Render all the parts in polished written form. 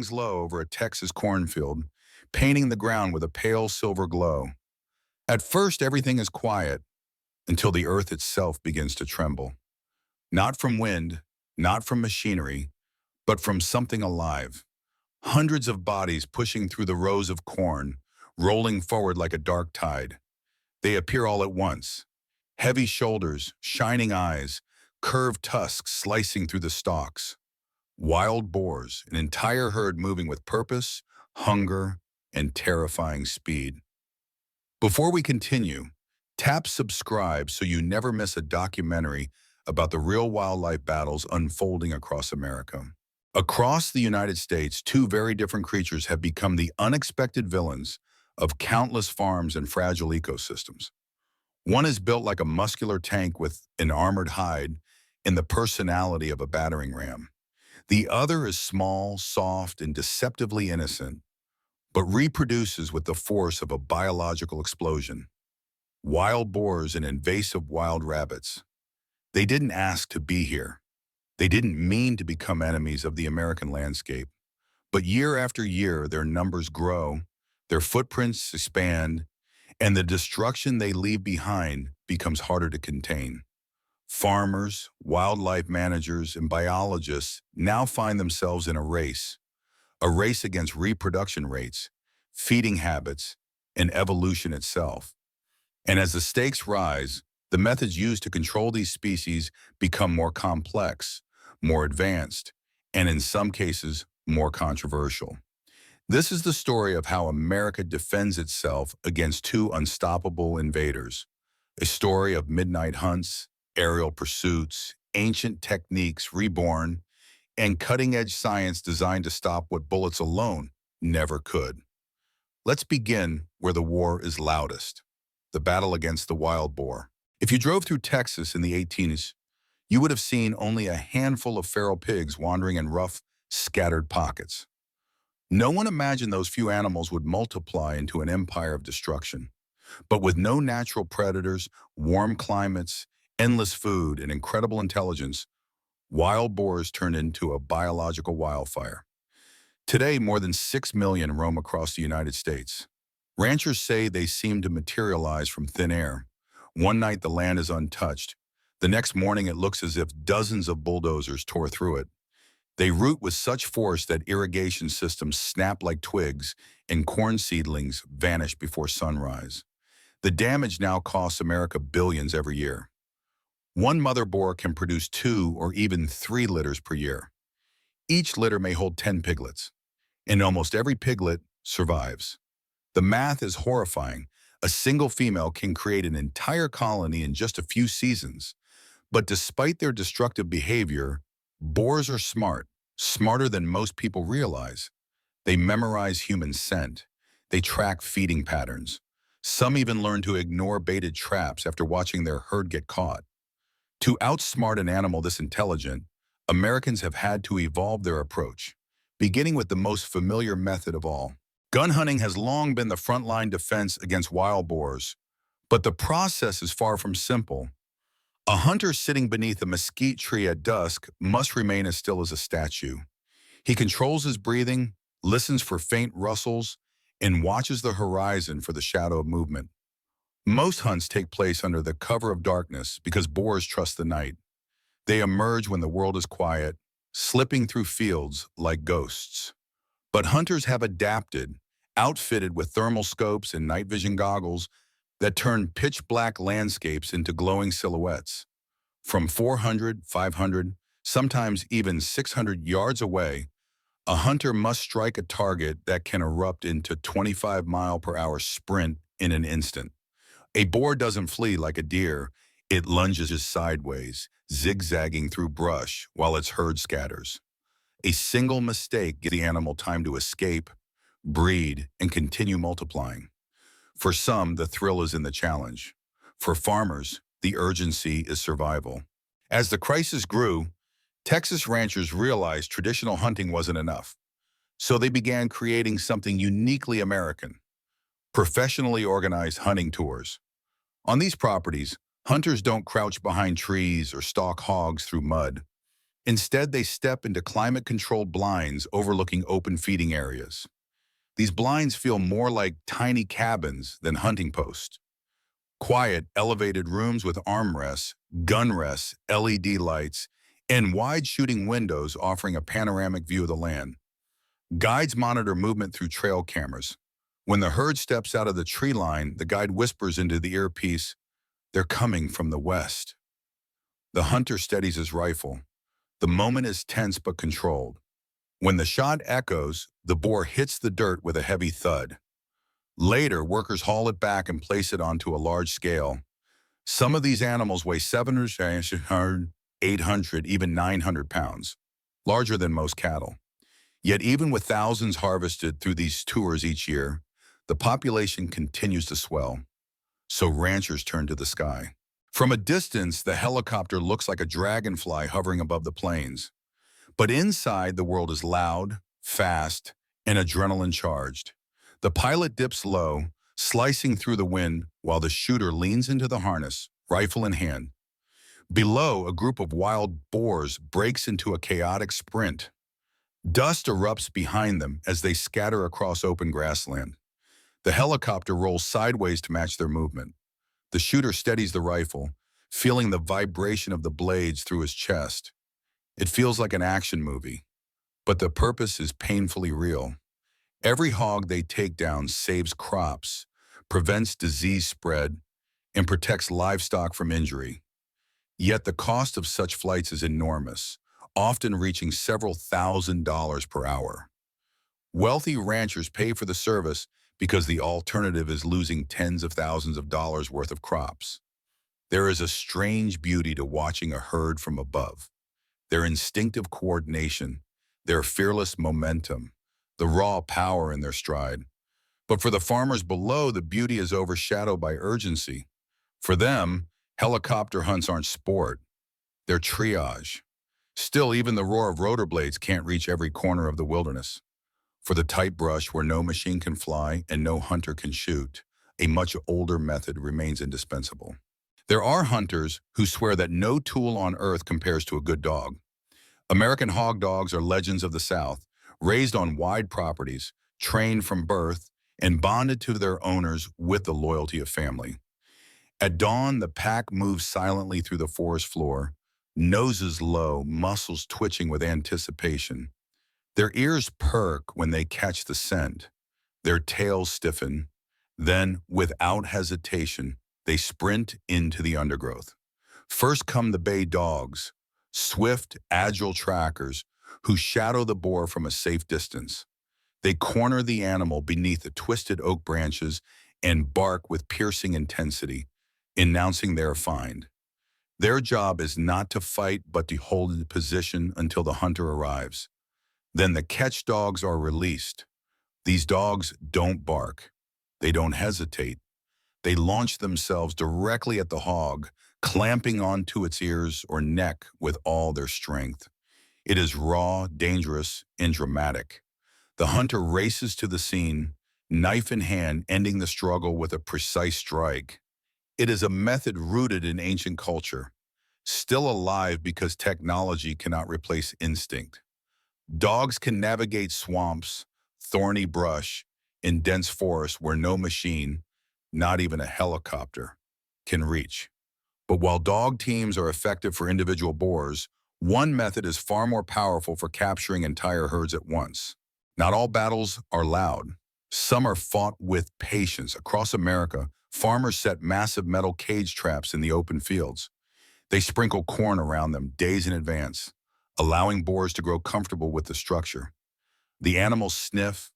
hangs low over a Texas cornfield, painting the ground with a pale silver glow. At first, everything is quiet until the earth itself begins to tremble. Not from wind, not from machinery, but from something alive. Hundreds of bodies pushing through the rows of corn, rolling forward like a dark tide. They appear all at once. Heavy shoulders, shining eyes, curved tusks slicing through the stalks. Wild boars, an entire herd moving with purpose, hunger, and terrifying speed. Before we continue, tap subscribe so you never miss a documentary about the real wildlife battles unfolding across America. Across the United States, two very different creatures have become the unexpected villains of countless farms and fragile ecosystems. One is built like a muscular tank with an armored hide and the personality of a battering ram. The other is small, soft, and deceptively innocent, but reproduces with the force of a biological explosion. Wild boars and invasive wild rabbits. They didn't ask to be here. They didn't mean to become enemies of the American landscape. But year after year, their numbers grow, their footprints expand, and the destruction they leave behind becomes harder to contain. Farmers, wildlife managers, and biologists now find themselves in a race against reproduction rates, feeding habits, and evolution itself. And as the stakes rise, the methods used to control these species become more complex, more advanced, and in some cases, more controversial. This is the story of how America defends itself against two unstoppable invaders. A story of midnight hunts, aerial pursuits, ancient techniques reborn, and cutting-edge science designed to stop what bullets alone never could. Let's begin where the war is loudest, the battle against the wild boar. If you drove through Texas in the 18s, you would have seen only a handful of feral pigs wandering in rough, scattered pockets. No one imagined those few animals would multiply into an empire of destruction. But with no natural predators, warm climates, endless food, and incredible intelligence, wild boars turned into a biological wildfire. Today, more than 6 million roam across the United States. Ranchers say they seem to materialize from thin air. One night the land is untouched. The next morning it looks as if dozens of bulldozers tore through it. They root with such force that irrigation systems snap like twigs and corn seedlings vanish before sunrise. The damage now costs America billions every year. One mother boar can produce 2 or even 3 litters per year. Each litter may hold 10 piglets, and almost every piglet survives. The math is horrifying. A single female can create an entire colony in just a few seasons. But despite their destructive behavior, boars are smart, smarter than most people realize. They memorize human scent. They track feeding patterns. Some even learn to ignore baited traps after watching their herd get caught. To outsmart an animal this intelligent, Americans have had to evolve their approach, beginning with the most familiar method of all. Gun hunting has long been the frontline defense against wild boars, but the process is far from simple. A hunter sitting beneath a mesquite tree at dusk must remain as still as a statue. He controls his breathing, listens for faint rustles, and watches the horizon for the shadow of movement. Most hunts take place under the cover of darkness because boars trust the night. They emerge when the world is quiet, slipping through fields like ghosts. But hunters have adapted, outfitted with thermal scopes and night vision goggles that turn pitch-black landscapes into glowing silhouettes. From 400, 500, sometimes even 600 yards away, a hunter must strike a target that can erupt into 25-mile-per-hour sprint in an instant. A boar doesn't flee like a deer. It lunges sideways, zigzagging through brush while its herd scatters. A single mistake gives the animal time to escape, breed, and continue multiplying. For some, the thrill is in the challenge. For farmers, the urgency is survival. As the crisis grew, Texas ranchers realized traditional hunting wasn't enough. So they began creating something uniquely American: professionally organized hunting tours. On these properties, hunters don't crouch behind trees or stalk hogs through mud. Instead, they step into climate-controlled blinds overlooking open feeding areas. These blinds feel more like tiny cabins than hunting posts. Quiet, elevated rooms with armrests, gun rests, LED lights, and wide shooting windows offering a panoramic view of the land. Guides monitor movement through trail cameras. When the herd steps out of the tree line, the guide whispers into the earpiece, "They're coming from the west." The hunter steadies his rifle. The moment is tense but controlled. When the shot echoes, the boar hits the dirt with a heavy thud. Later, workers haul it back and place it onto a large scale. Some of these animals weigh 700, 800, even 900 pounds, larger than most cattle. Yet even with thousands harvested through these tours each year, the population continues to swell. So ranchers turn to the sky. From a distance, the helicopter looks like a dragonfly hovering above the plains. But inside, the world is loud, fast, and adrenaline-charged. The pilot dips low, slicing through the wind while the shooter leans into the harness, rifle in hand. Below, a group of wild boars breaks into a chaotic sprint. Dust erupts behind them as they scatter across open grassland. The helicopter rolls sideways to match their movement. The shooter steadies the rifle, feeling the vibration of the blades through his chest. It feels like an action movie, but the purpose is painfully real. Every hog they take down saves crops, prevents disease spread, and protects livestock from injury. Yet the cost of such flights is enormous, often reaching several $1,000s per hour. Wealthy ranchers pay for the service because the alternative is losing tens of thousands of dollars worth of crops. There is a strange beauty to watching a herd from above. Their instinctive coordination, their fearless momentum, the raw power in their stride. But for the farmers below, the beauty is overshadowed by urgency. For them, helicopter hunts aren't sport, they're triage. Still, even the roar of rotor blades can't reach every corner of the wilderness. For the tight brush where no machine can fly and no hunter can shoot, a much older method remains indispensable. There are hunters who swear that no tool on earth compares to a good dog. American hog dogs are legends of the South, raised on wide properties, trained from birth, and bonded to their owners with the loyalty of family. At dawn, the pack moves silently through the forest floor, noses low, muscles twitching with anticipation. Their ears perk when they catch the scent. Their tails stiffen. Then, without hesitation, they sprint into the undergrowth. First come the bay dogs, swift, agile trackers who shadow the boar from a safe distance. They corner the animal beneath the twisted oak branches and bark with piercing intensity, announcing their find. Their job is not to fight but to hold the position until the hunter arrives. Then the catch dogs are released. These dogs don't bark. They don't hesitate. They launch themselves directly at the hog, clamping onto its ears or neck with all their strength. It is raw, dangerous, and dramatic. The hunter races to the scene, knife in hand, ending the struggle with a precise strike. It is a method rooted in ancient culture, still alive because technology cannot replace instinct. Dogs can navigate swamps, thorny brush, and dense forests where no machine, not even a helicopter, can reach. But while dog teams are effective for individual boars, one method is far more powerful for capturing entire herds at once. Not all battles are loud. Some are fought with patience. Across America, farmers set massive metal cage traps in the open fields. They sprinkle corn around them days in advance, allowing boars to grow comfortable with the structure. The animals sniff,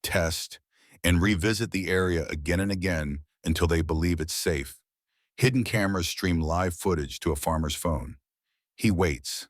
test, and revisit the area again and again until they believe it's safe. Hidden cameras stream live footage to a farmer's phone. He waits,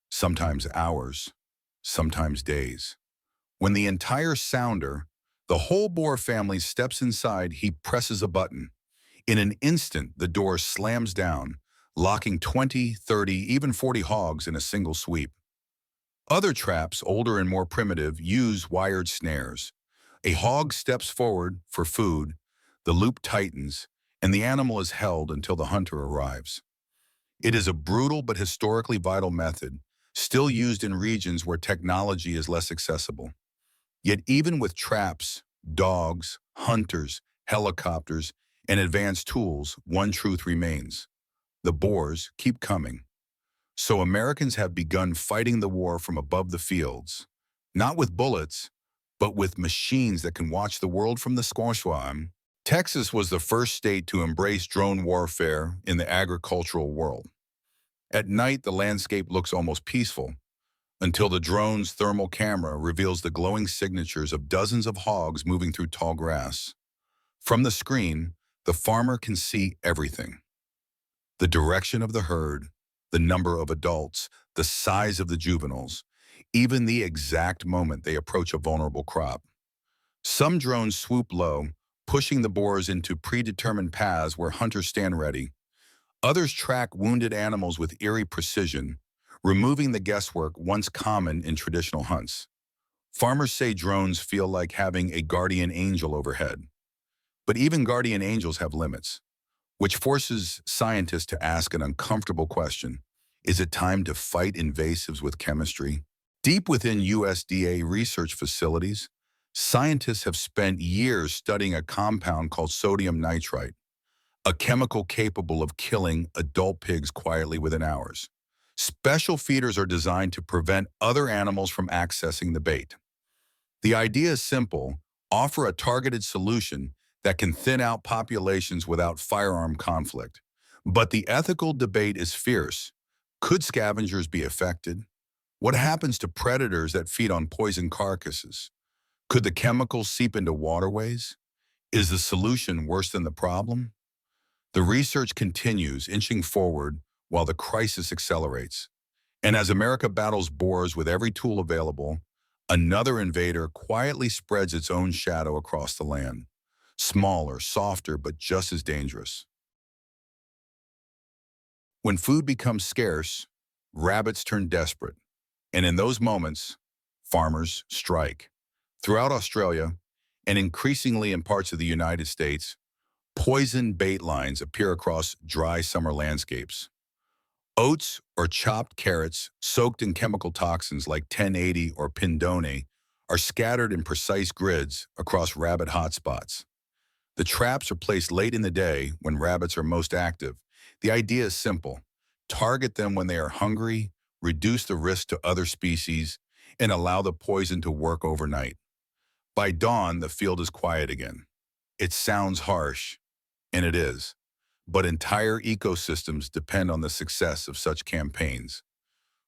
sometimes hours, sometimes days. When the entire sounder, the whole boar family steps inside, he presses a button. In an instant, the door slams down, locking 20, 30, even 40 hogs in a single sweep. Other traps, older and more primitive, use wired snares. A hog steps forward for food, the loop tightens, and the animal is held until the hunter arrives. It is a brutal but historically vital method, still used in regions where technology is less accessible. Yet even with traps, dogs, hunters, helicopters, and advanced tools, one truth remains. The boars keep coming. So Americans have begun fighting the war from above the fields, not with bullets, but with machines that can watch the world from the squashwam. Texas was the first state to embrace drone warfare in the agricultural world. At night, the landscape looks almost peaceful, until the drone's thermal camera reveals the glowing signatures of dozens of hogs moving through tall grass. From the screen, the farmer can see everything: the direction of the herd, the number of adults, the size of the juveniles, even the exact moment they approach a vulnerable crop. Some drones swoop low, pushing the boars into predetermined paths where hunters stand ready. Others track wounded animals with eerie precision, removing the guesswork once common in traditional hunts. Farmers say drones feel like having a guardian angel overhead. But even guardian angels have limits, which forces scientists to ask an uncomfortable question. Is it time to fight invasives with chemistry? Deep within USDA research facilities, scientists have spent years studying a compound called sodium nitrite, a chemical capable of killing adult pigs quietly within hours. Special feeders are designed to prevent other animals from accessing the bait. The idea is simple: offer a targeted solution that can thin out populations without firearm conflict. But the ethical debate is fierce. Could scavengers be affected? What happens to predators that feed on poisoned carcasses? Could the chemicals seep into waterways? Is the solution worse than the problem? The research continues, inching forward while the crisis accelerates. And as America battles boars with every tool available, another invader quietly spreads its own shadow across the land. Smaller, softer, but just as dangerous. When food becomes scarce, rabbits turn desperate. And in those moments, farmers strike. Throughout Australia, and increasingly in parts of the United States, poison bait lines appear across dry summer landscapes. Oats or chopped carrots soaked in chemical toxins like 1080 or pindone are scattered in precise grids across rabbit hotspots. The traps are placed late in the day when rabbits are most active. The idea is simple: target them when they are hungry, reduce the risk to other species, and allow the poison to work overnight. By dawn, the field is quiet again. It sounds harsh, and it is, but entire ecosystems depend on the success of such campaigns.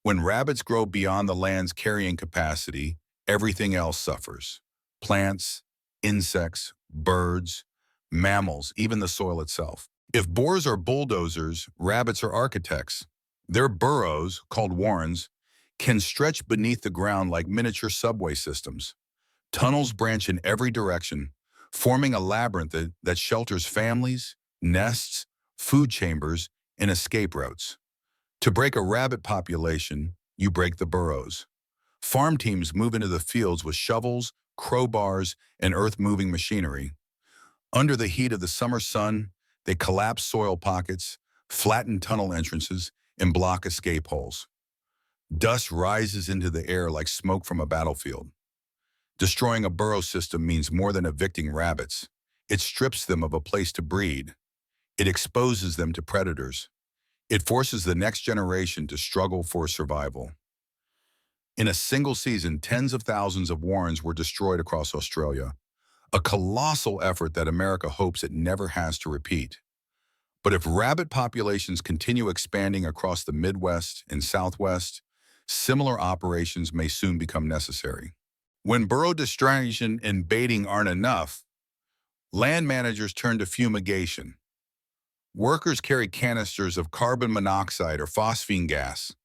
When rabbits grow beyond the land's carrying capacity, everything else suffers: plants, insects, birds, mammals, even the soil itself. If boars are bulldozers, rabbits are architects. Their burrows, called warrens, can stretch beneath the ground like miniature subway systems. Tunnels branch in every direction, forming a labyrinth that shelters families, nests, food chambers, and escape routes. To break a rabbit population, you break the burrows. Farm teams move into the fields with shovels, crowbars, and earth-moving machinery. Under the heat of the summer sun, they collapse soil pockets, flatten tunnel entrances, and block escape holes. Dust rises into the air like smoke from a battlefield. Destroying a burrow system means more than evicting rabbits. It strips them of a place to breed. It exposes them to predators. It forces the next generation to struggle for survival. In a single season, tens of thousands of warrens were destroyed across Australia, a colossal effort that America hopes it never has to repeat. But if rabbit populations continue expanding across the Midwest and Southwest, similar operations may soon become necessary. When burrow destruction and baiting aren't enough, land managers turn to fumigation. Workers carry canisters of carbon monoxide or phosphine gas,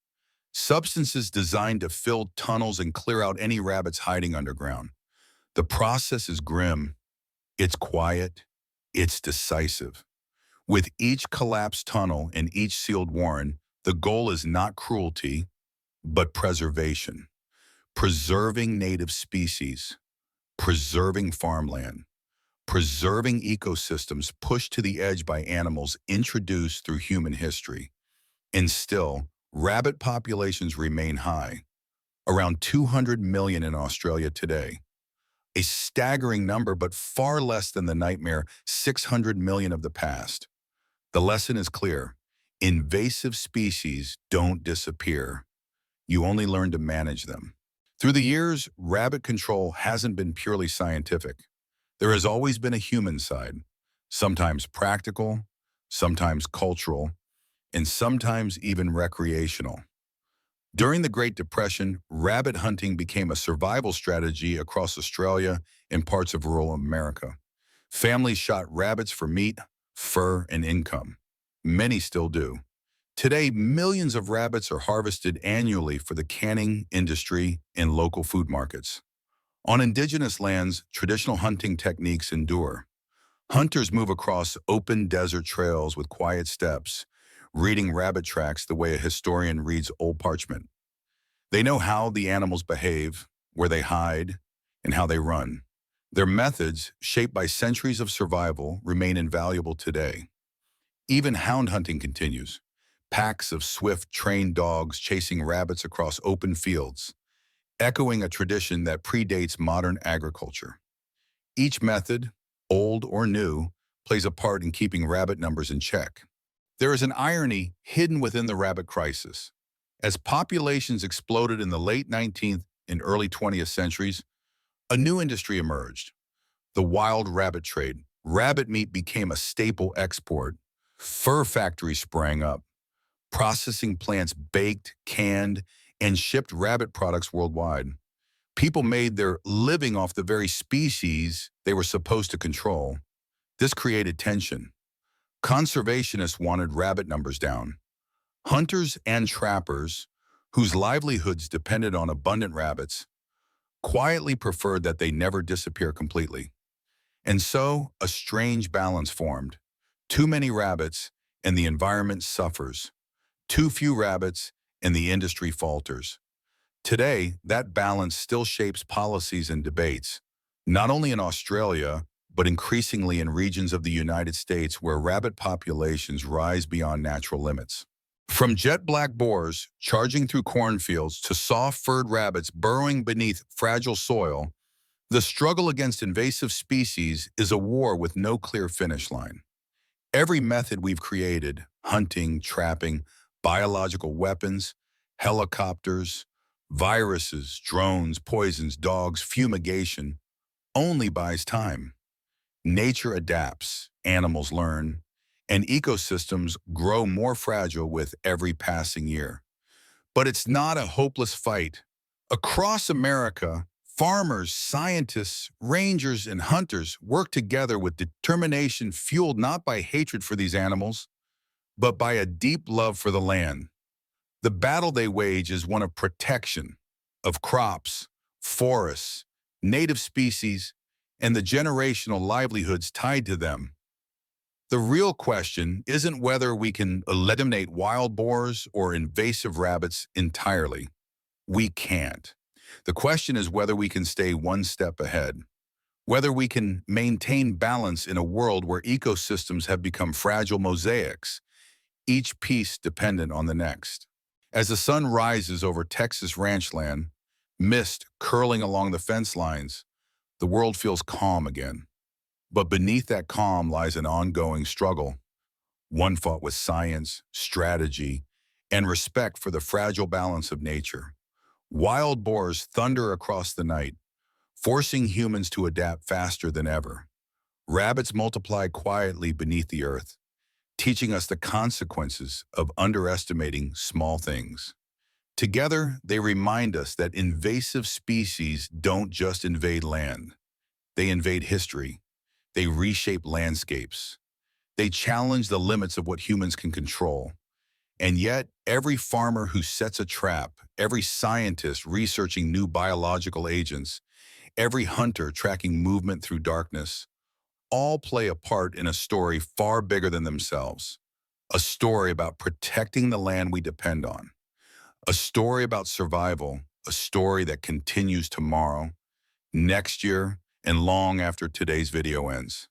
substances designed to fill tunnels and clear out any rabbits hiding underground. The process is grim, it's quiet, it's decisive. With each collapsed tunnel and each sealed warren, the goal is not cruelty, but preservation. Preserving native species, preserving farmland, preserving ecosystems pushed to the edge by animals introduced through human history. And still, Rabbit populations remain high, around 200 million in Australia today. A staggering number, but far less than the nightmare 600 million of the past. The lesson is clear. Invasive species don't disappear. You only learn to manage them. Through the years, rabbit control hasn't been purely scientific. There has always been a human side, sometimes practical, sometimes cultural, and sometimes even recreational. During the Great Depression, rabbit hunting became a survival strategy across Australia and parts of rural America. Families shot rabbits for meat, fur, and income. Many still do. Today, millions of rabbits are harvested annually for the canning industry in local food markets. On indigenous lands, traditional hunting techniques endure. Hunters move across open desert trails with quiet steps, reading rabbit tracks the way a historian reads old parchment. They know how the animals behave, where they hide, and how they run. Their methods, shaped by centuries of survival, remain invaluable today. Even hound hunting continues. Packs of swift, trained dogs chasing rabbits across open fields, echoing a tradition that predates modern agriculture. Each method, old or new, plays a part in keeping rabbit numbers in check. There is an irony hidden within the rabbit crisis. As populations exploded in the late 19th and early 20th centuries, a new industry emerged, the wild rabbit trade. Rabbit meat became a staple export. Fur factories sprang up, processing plants baked, canned, and shipped rabbit products worldwide. People made their living off the very species they were supposed to control. This created tension. Conservationists wanted rabbit numbers down. Hunters and trappers, whose livelihoods depended on abundant rabbits, quietly preferred that they never disappear completely. And so, a strange balance formed. Too many rabbits, and the environment suffers. Too few rabbits, and the industry falters. Today, that balance still shapes policies and debates, not only in Australia, but increasingly in regions of the United States where rabbit populations rise beyond natural limits. From jet-black boars charging through cornfields to soft-furred rabbits burrowing beneath fragile soil, the struggle against invasive species is a war with no clear finish line. Every method we've created, hunting, trapping, biological weapons, helicopters, viruses, drones, poisons, dogs, fumigation, only buys time. Nature adapts, animals learn, and ecosystems grow more fragile with every passing year. But it's not a hopeless fight. Across America, farmers, scientists, rangers, and hunters work together with determination fueled not by hatred for these animals, but by a deep love for the land. The battle they wage is one of protection, of crops, forests, native species, and the generational livelihoods tied to them. The real question isn't whether we can eliminate wild boars or invasive rabbits entirely. We can't. The question is whether we can stay one step ahead, whether we can maintain balance in a world where ecosystems have become fragile mosaics, each piece dependent on the next. As the sun rises over Texas ranch land, mist curling along the fence lines, the world feels calm again. But beneath that calm lies an ongoing struggle, one fought with science, strategy, and respect for the fragile balance of nature. Wild boars thunder across the night, forcing humans to adapt faster than ever. Rabbits multiply quietly beneath the earth, teaching us the consequences of underestimating small things. Together, they remind us that invasive species don't just invade land. They invade history. They reshape landscapes. They challenge the limits of what humans can control. And yet, every farmer who sets a trap, every scientist researching new biological agents, every hunter tracking movement through darkness, all play a part in a story far bigger than themselves. A story about protecting the land we depend on. A story about survival, a story that continues tomorrow, next year, and long after today's video ends.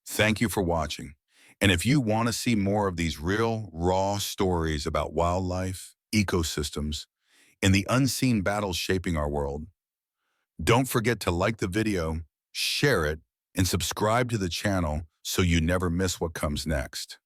Thank you for watching. And if you want to see more of these real, raw stories about wildlife, ecosystems, and the unseen battles shaping our world. Don't forget to like the video, share it, and subscribe to the channel so you never miss what comes next.